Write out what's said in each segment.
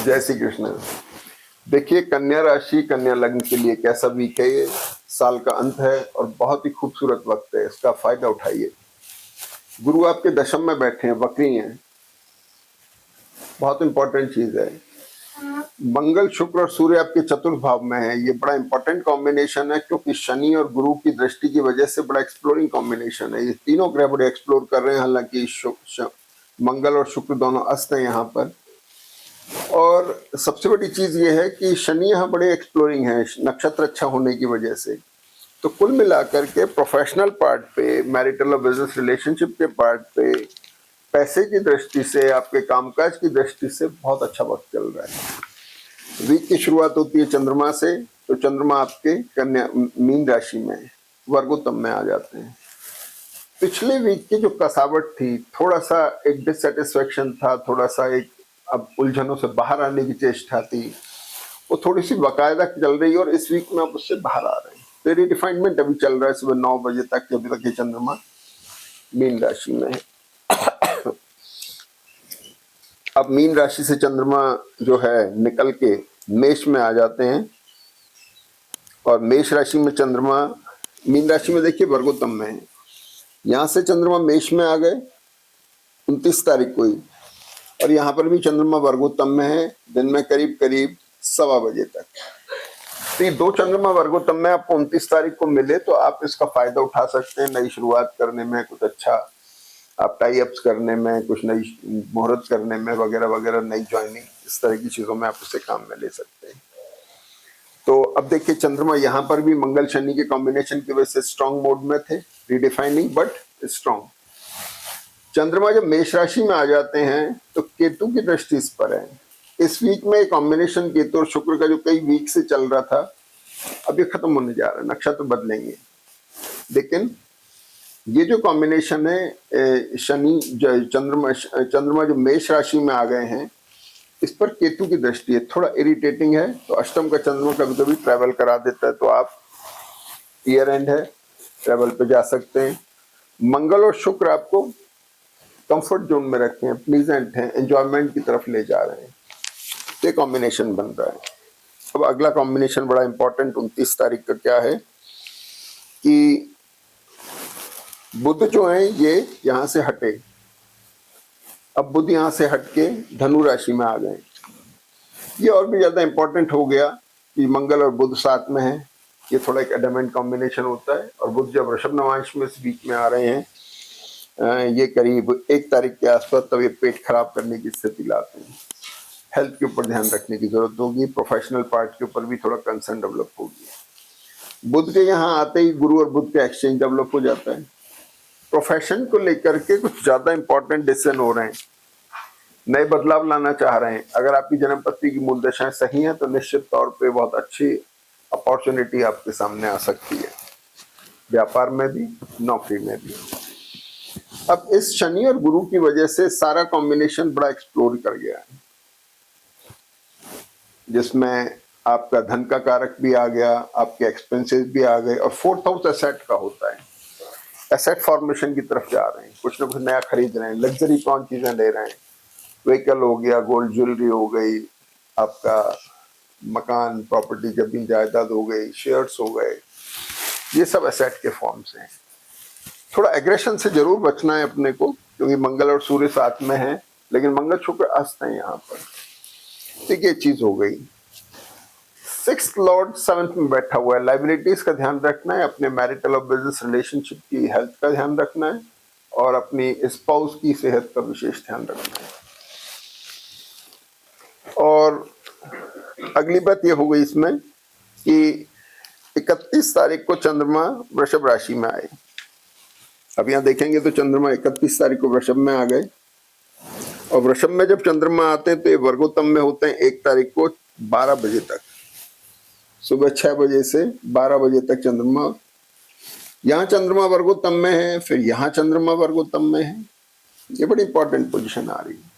जय श्री कृष्ण। देखिए, कन्या राशि कन्या लग्न के लिए कैसा वीक है ये। साल का अंत है और बहुत ही खूबसूरत वक्त है, इसका फायदा उठाइए। गुरु आपके दशम में बैठे हैं, वक्री हैं, बहुत इंपॉर्टेंट चीज है। मंगल शुक्र और सूर्य आपके चतुर्थ भाव में है। ये बड़ा इंपॉर्टेंट कॉम्बिनेशन है क्योंकि शनि और गुरु की दृष्टि की वजह से बड़ा एक्सप्लोरिंग कॉम्बिनेशन है। ये तीनों ग्रह बड़े एक्सप्लोर कर रहे हैं, हालांकि मंगल और शुक्र दोनों अस्त हैं यहाँ पर। और सबसे बड़ी चीज ये है कि शनि यहाँ बड़े एक्सप्लोरिंग है, नक्षत्र अच्छा होने की वजह से। तो कुल मिलाकर के प्रोफेशनल पार्ट पे, मैरिटल और बिजनेस रिलेशनशिप के पार्ट पे, पैसे की दृष्टि से, आपके कामकाज की दृष्टि से बहुत अच्छा वक्त चल रहा है। वीक की शुरुआत होती है चंद्रमा से, तो चंद्रमा आपके कन्या मीन राशि में वर्गोत्तम में आ जाते हैं। पिछले वीक की जो कसावट थी, थोड़ा सा एक डिससेटिस्फेक्शन था, थोड़ा सा एक अब उलझनों से बाहर आने की चेष्टा थी, वो थोड़ी सी बाकायदा चल रही है और इस वीक में आप उससे बाहर आ रहे हैं। तो रिडिफाइनमेंट अभी चल रहा है सुबह 9 बजे तक, अभी तक ये चंद्रमा मीन राशि में है। अब मीन राशि से चंद्रमा जो है निकल के मेष में आ जाते हैं और मेष राशि में चंद्रमा, मीन राशि में देखिए वर्गोत्तम में है। यहाँ से चंद्रमा मेष में आ गए 29 तारीख को ही, और यहाँ पर भी चंद्रमा वर्गोत्तम में है दिन में करीब करीब 1:15 बजे तक। तो ये दो चंद्रमा वर्गोत्तम में आपको 29 तारीख को मिले तो आप इसका फायदा उठा सकते हैं। नई शुरुआत करने में, कुछ अच्छा आप टाई अप्स करने में, कुछ नई मुहूर्त करने में वगैरह वगैरह, नई ज्वाइनिंग, इस तरह की चीजों में आप उसे काम में ले सकते हैं। तो अब देखिए, चंद्रमा यहाँ पर भी मंगल शनि के कॉम्बिनेशन की वजह से स्ट्रॉन्ग मोड में थे, रिडिफाइनिंग बट स्ट्रॉन्ग। चंद्रमा जब मेष राशि में आ जाते हैं तो केतु की दृष्टि इस पर है। इस वीक में एक कॉम्बिनेशन केतु और शुक्र का जो कई वीक से चल रहा था, अब ये खत्म होने जा रहा है, नक्षत्र बदलेंगे। लेकिन ये जो कॉम्बिनेशन है शनि चंद्रमा जो मेष राशि में आ गए हैं, इस पर केतु की दृष्टि है, थोड़ा इरिटेटिंग है। तो अष्टम का चंद्रमा कभी कभी ट्रैवल करा देता है, तो आप ईयर एंड है, ट्रैवल पे जा सकते हैं। मंगल और शुक्र आपको कंफर्ट जोन में रखे हैं, प्लीजेंट हैं, एंजॉयमेंट की तरफ ले जा रहे हैं। ये कॉम्बिनेशन बन रहा है। अब अगला कॉम्बिनेशन बड़ा इंपॉर्टेंट 29 तारीख का क्या है कि बुध जो है ये यहां से हटे। अब बुध यहां से हटके धनु राशि में आ गए। ये और भी ज्यादा इंपॉर्टेंट हो गया कि मंगल और बुध साथ में है। ये थोड़ा एक एडमेंट कॉम्बिनेशन होता है। और बुध जब वृषभ नवांश में इस वीक में आ रहे हैं, ये करीब 1 तारीख के आसपास, तब ये पेट खराब करने की स्थिति लाते हैं। हेल्थ के ऊपर ध्यान रखने की जरूरत होगी, प्रोफेशनल पार्ट के ऊपर भी थोड़ा कंसर्न डेवलप होगी। बुध के यहाँ आते ही गुरु और बुध का एक्सचेंज डेवलप हो जाता है। प्रोफेशन को लेकर के कुछ ज्यादा इंपॉर्टेंट डिसीजन हो रहे हैं, नए बदलाव लाना चाह रहे हैं। अगर आपकी जन्म पत्री की मूल दशाएं सही हैं तो निश्चित तौर पे बहुत अच्छी अपॉर्चुनिटी आपके सामने आ सकती है, व्यापार में भी, नौकरी में भी। अब इस शनि और गुरु की वजह से सारा कॉम्बिनेशन बड़ा एक्सप्लोर कर गया है, जिसमें आपका धन का कारक भी आ गया, आपके एक्सपेंसेस भी आ गए, और 4th हाउस एसेट का होता है। एसेट फॉर्मेशन की तरफ जा रहे हैं, कुछ ना कुछ नया खरीद रहे हैं, लग्जरी कौन चीजें ले रहे हैं, व्हीकल हो गया, गोल्ड ज्वेलरी हो गई, आपका मकान, प्रॉपर्टी, जमीन जायदाद हो गई, शेयर्स हो गए, ये सब एसेट के फॉर्म से हैं। थोड़ा एग्रेशन से जरूर बचना है अपने को, क्योंकि मंगल और सूर्य साथ में हैं, लेकिन मंगल शुक्र अस्त है यहाँ पर। ठीक है, चीज हो गई। 6th लॉर्ड 7th में बैठा हुआ है, लाइबिलिटीज का ध्यान रखना है, अपने मैरिटल और बिजनेस रिलेशनशिप की हेल्थ का ध्यान रखना है, और अपनी स्पाउस की सेहत का विशेष ध्यान रखना है। और अगली बात यह हो गई इसमें कि 31 तारीख को चंद्रमा वृषभ राशि में आए। अब यहाँ देखेंगे तो चंद्रमा 31 तारीख को वृषभ में आ गए, और वृषभ में जब चंद्रमा आते हैं तो ये वर्गोत्तम में होते हैं 1 तारीख को 12 बजे तक, सुबह 6 बजे से 12 बजे तक चंद्रमा। यहाँ चंद्रमा वर्गोत्तम में है, फिर यहाँ चंद्रमा वर्गोत्तम में है। ये बड़ी इंपॉर्टेंट पोजीशन आ रही है।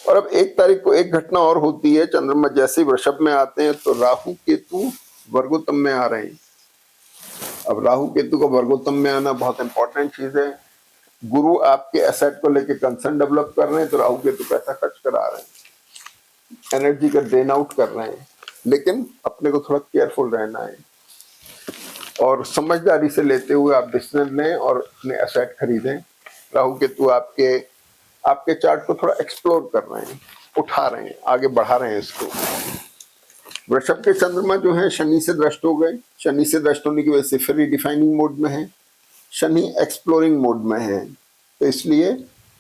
और अब 1 तारीख को एक घटना और होती है, चंद्रमा जैसे ही वृषभ में आते हैं तो राहु केतु वर्गोत्तम में आ रहे हैं। अब राहु केतु को वर्गोत्तम में आना बहुत इंपॉर्टेंट चीज है। गुरु आपके एसेट को लेकर कंसर्न डेवलप कर रहे हैं, तो राहु केतु पैसा खर्च करा रहे हैं। एनर्जी का ड्रेन आउट कर रहे हैं, लेकिन अपने को थोड़ा केयरफुल रहना है और समझदारी से लेते हुए आप डिसीजन लें और अपने एसेट खरीदें। राहु केतु आपके आपके चार्ट को थोड़ा एक्सप्लोर कर रहे हैं, उठा रहे हैं, आगे बढ़ा रहे हैं इसको। वृषभ के चंद्रमा जो है शनि से दृष्ट हो गए। शनि से दृष्ट होने की वजह से फिर रिडिफाइनिंग मोड में है, शनि एक्सप्लोरिंग मोड में है, तो इसलिए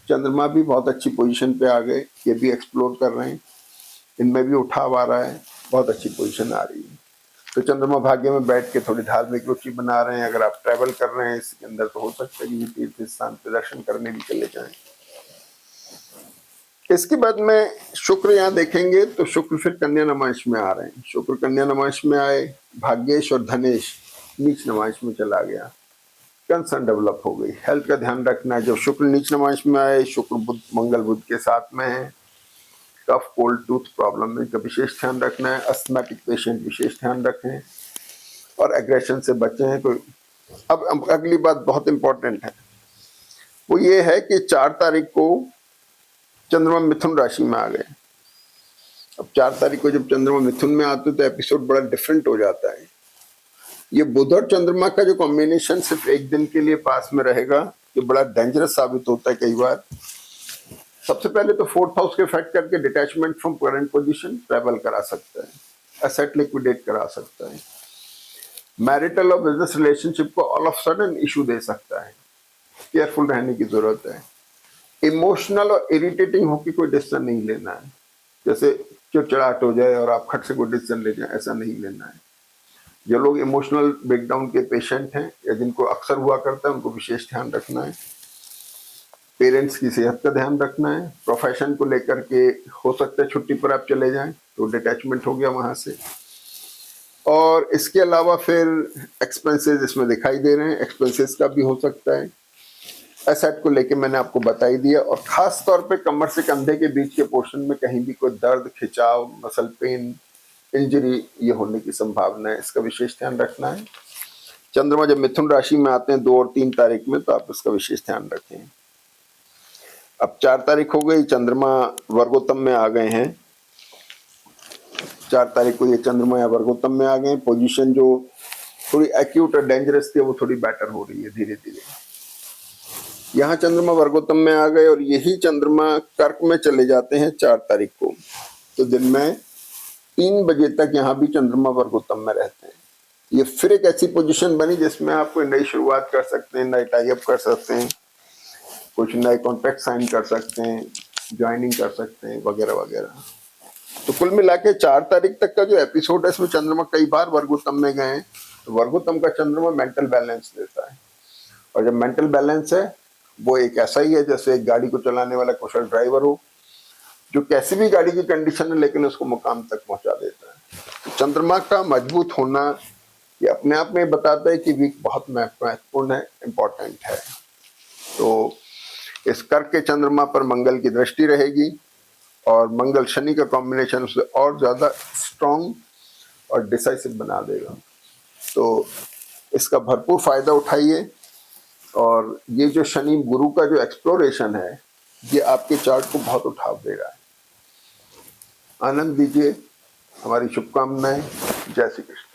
चंद्रमा भी बहुत अच्छी पोजीशन पे आ गए। ये भी एक्सप्लोर कर रहे हैं, इनमें भी उठाव आ रहा है, बहुत अच्छी पोजीशन आ रही है। तो चंद्रमा भाग्य में बैठ के थोड़ी धार्मिक रुचि बना रहे हैं। अगर आप ट्रैवल कर रहे हैं इसके अंदर तो हो सकता है कि तीर्थ स्थान पे दर्शन करने भी चले जाएं। इसके बाद में शुक्र यहाँ देखेंगे तो शुक्र फिर कन्या नमांश में आ रहे हैं। शुक्र कन्या नमांश में आए, भाग्येश और धनेश नीच नमांश में चला गया, कंसर्न डेवलप हो गई। हेल्थ का ध्यान रखना है। जब शुक्र नीच नमांश में आए, शुक्र बुध मंगल बुध के साथ में है, कफ कोल्ड टूथ प्रॉब्लम में का विशेष ध्यान रखना है। अस्थमैटिक पेशेंट विशेष ध्यान रखें और एग्रेशन से बचें। तो अब अगली बात बहुत इंपॉर्टेंट है, वो ये है कि 4 तारीख को चंद्रमा मिथुन राशि में आ गए। अब 4 तारीख को जब चंद्रमा मिथुन में आते तो एपिसोड बड़ा डिफरेंट हो जाता है। ये बुध और चंद्रमा का जो कॉम्बिनेशन सिर्फ एक दिन के लिए पास में रहेगा, ये बड़ा डेंजरस साबित होता है कई बार। सबसे पहले तो 4th हाउस के इफेक्ट करके detachment from current position, travel करा सकता है, एसेट लिक्विडेट करा सकता है, मैरिटल और बिजनेस रिलेशनशिप को ऑल ऑफ सडन इशू दे सकता है। केयरफुल रहने की जरूरत है। इमोशनल और इरिटेटिंग होकर कोई डिसीजन नहीं लेना है, जैसे चिड़चिड़ाहट हो जाए और आप खट से कोई डिसीजन ले जाए, ऐसा नहीं लेना है। जो लोग इमोशनल ब्रेकडाउन के पेशेंट हैं या जिनको अक्सर हुआ करता है, उनको विशेष ध्यान रखना है। पेरेंट्स की सेहत का ध्यान रखना है। प्रोफेशन को लेकर के हो सकता है छुट्टी पर आप चले जाएं तो डिटैचमेंट हो गया वहां से। और इसके अलावा फिर एक्सपेंसेस इसमें दिखाई दे रहे हैं, एक्सपेंसेस का भी हो सकता है। एसेट को लेके मैंने आपको बता ही दिया। और खास तौर पे कमर से कंधे के बीच के पोर्शन में कहीं भी कोई दर्द, खिंचाव, मसल पेन, इंजरी ये होने की संभावना है, इसका विशेष ध्यान रखना है। चंद्रमा जब मिथुन राशि में आते हैं 2 और 3 तारीख में, तो आप इसका विशेष ध्यान रखें। अब 4 तारीख हो गई, चंद्रमा वर्गोत्तम में आ गए हैं। 4 तारीख को ये चंद्रमा या वर्गोत्तम में आ गए। पोजीशन जो थोड़ी एक्यूट और डेंजरस थी वो थोड़ी बेटर हो रही है धीरे धीरे। यहाँ चंद्रमा वर्गोत्तम में आ गए और यही चंद्रमा कर्क में चले जाते हैं 4 तारीख को। तो दिन में 3 बजे तक यहाँ भी चंद्रमा वर्गोत्तम में रहते हैं। ये फिर एक ऐसी पोजीशन बनी जिसमें आप कोई नई शुरुआत कर सकते हैं, नए टाई अप कर सकते हैं, कुछ नए कॉन्ट्रैक्ट साइन कर सकते हैं, ज्वाइनिंग कर सकते हैं, वगैरह वगैरह। तो कुल मिला के 4 तारीख तक का जो एपिसोड है इसमें चंद्रमा कई बार वर्गोत्तम में गए हैं। तो वर्गोत्तम का चंद्रमा मेंटल बैलेंस देता है, और जब मेंटल बैलेंस है वो एक ऐसा ही है जैसे एक गाड़ी को चलाने वाला कुशल ड्राइवर हो, जो कैसी भी गाड़ी की कंडीशन है लेकिन उसको मुकाम तक पहुंचा देता है। तो चंद्रमा का मजबूत होना ये अपने आप में बताता है कि वीक बहुत महत्वपूर्ण है, इम्पोर्टेंट है। तो इस कर्क के चंद्रमा पर मंगल की दृष्टि रहेगी और मंगल शनि का कॉम्बिनेशन उसे और ज्यादा स्ट्रॉन्ग और डिसाइसिव बना देगा। तो इसका भरपूर फायदा उठाइए। और ये जो शनि गुरु का जो एक्सप्लोरेशन है ये आपके चार्ट को बहुत उठाव दे रहा है। आनंद दीजिए, हमारी शुभकामनाएं। जय श्री कृष्ण।